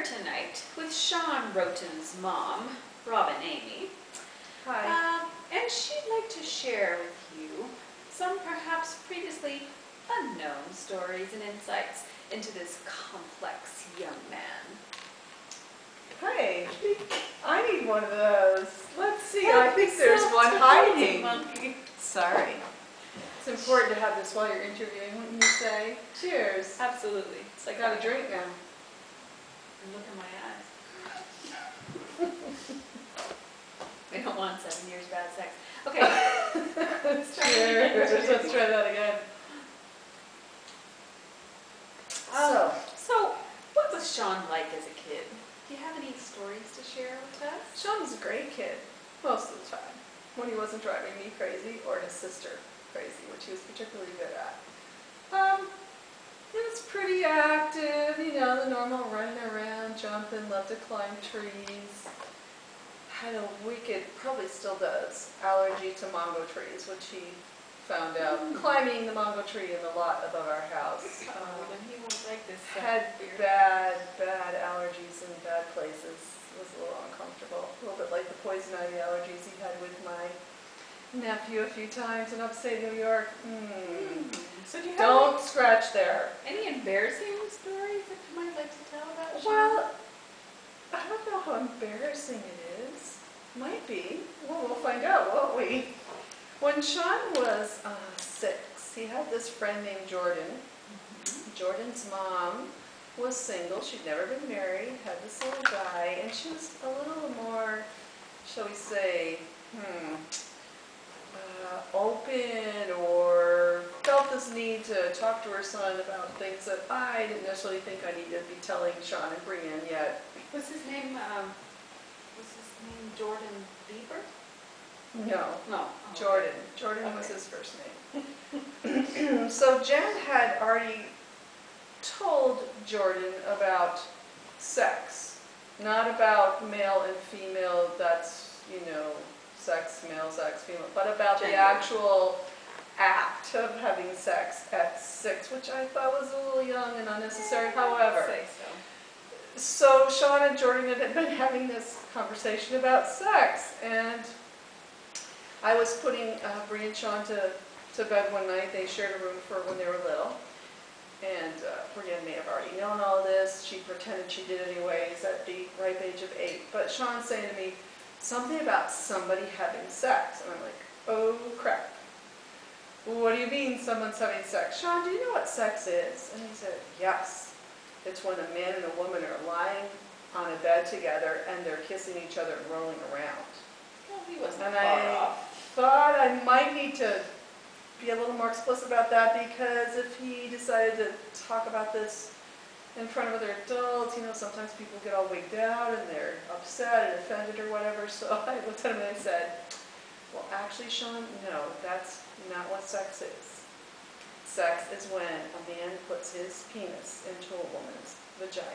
here tonight with Shawn Roten's mom, Robin Amy. Hi. And she'd like to share with you some perhaps previously unknown stories and insights into this complex young man. Hi. I need one of those. Let's see. I think there's one hiding. Monkey. Sorry. It's important to have this while you're interviewing, wouldn't you say? Cheers. Absolutely. It's like I got a drink now. And look in my eyes. We don't want 7 years bad sex. Okay. Let's try that again. Let's try that again. So, what was Shawn like as a kid? Do you have any stories to share with us? Shawn was a great kid, most of the time, when he wasn't driving me crazy or his sister crazy, which he was particularly good at. He was pretty active, you know, the normal running around, jumping, loved to climb trees. Had a wicked, probably still does, allergy to mango trees, which he found out climbing the mango tree in the lot above our house. He won't like this. Had bad allergies in bad places. Was a little uncomfortable. A little bit like the poison ivy allergies he had with my nephew a few times in upstate New York. So do you have Don't scratch there. any embarrassing stories that you might like to tell about Shawn? Well, I don't know how embarrassing it is. Might be. Well, we'll find out, won't we? When Shawn was 6, he had this friend named Jordan. Jordan's mom was single. She'd never been married, had this little guy, and she was a little more, shall we say, open, or felt this need to talk to her son about things that I didn't necessarily think I needed to be telling Shawn and bring in yet. Was his name Jordan Bieber? No. No. Jordan. Jordan was his first name. So Jen had already told Jordan about sex. Not about male and female, that's, you know, sex, male, sex, female, but about the actual act of having sex at 6, which I thought was a little young and unnecessary, however. Say so. So Shawn and Jordan had been having this conversation about sex, and I was putting Bree and Shawn to bed one night. They shared a room for when they were little, and Brienne may have already known all this. She pretended she did anyways at the ripe age of 8. But Shawn's saying to me something about somebody having sex, and I'm like, oh crap. What do you mean someone's having sex? Shawn, do you know what sex is? And he said, yes. It's when a man and a woman are lying on a bed together and they're kissing each other and rolling around. Well, he wasn't And far I off. thought I might need to be a little more explicit about that, because if he decided to talk about this in front of other adults, you know, sometimes people get all wigged out and they're upset and offended or whatever. So I looked at him and I said, well, actually, Shawn, no, that's not what sex is. Sex is when a man puts his penis into a woman's vagina.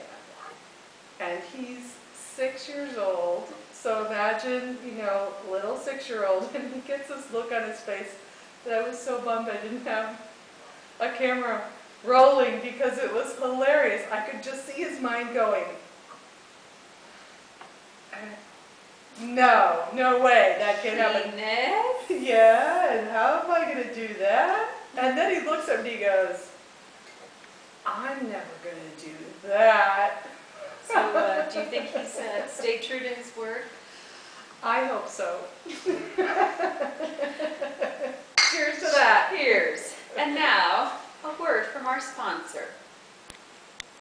And he's 6 years old, so imagine, you know, little 6-year-old, and he gets this look on his face that I was so bummed I didn't have a camera rolling, because it was hilarious. I could just see his mind going, no way, that can't happen. Yeah, and how am I going to do that? And then he looks at me and he goes, I'm never going to do that. So do you think he's stayed true to his word? I hope so. Cheers to that. Cheers. And now, a word from our sponsor.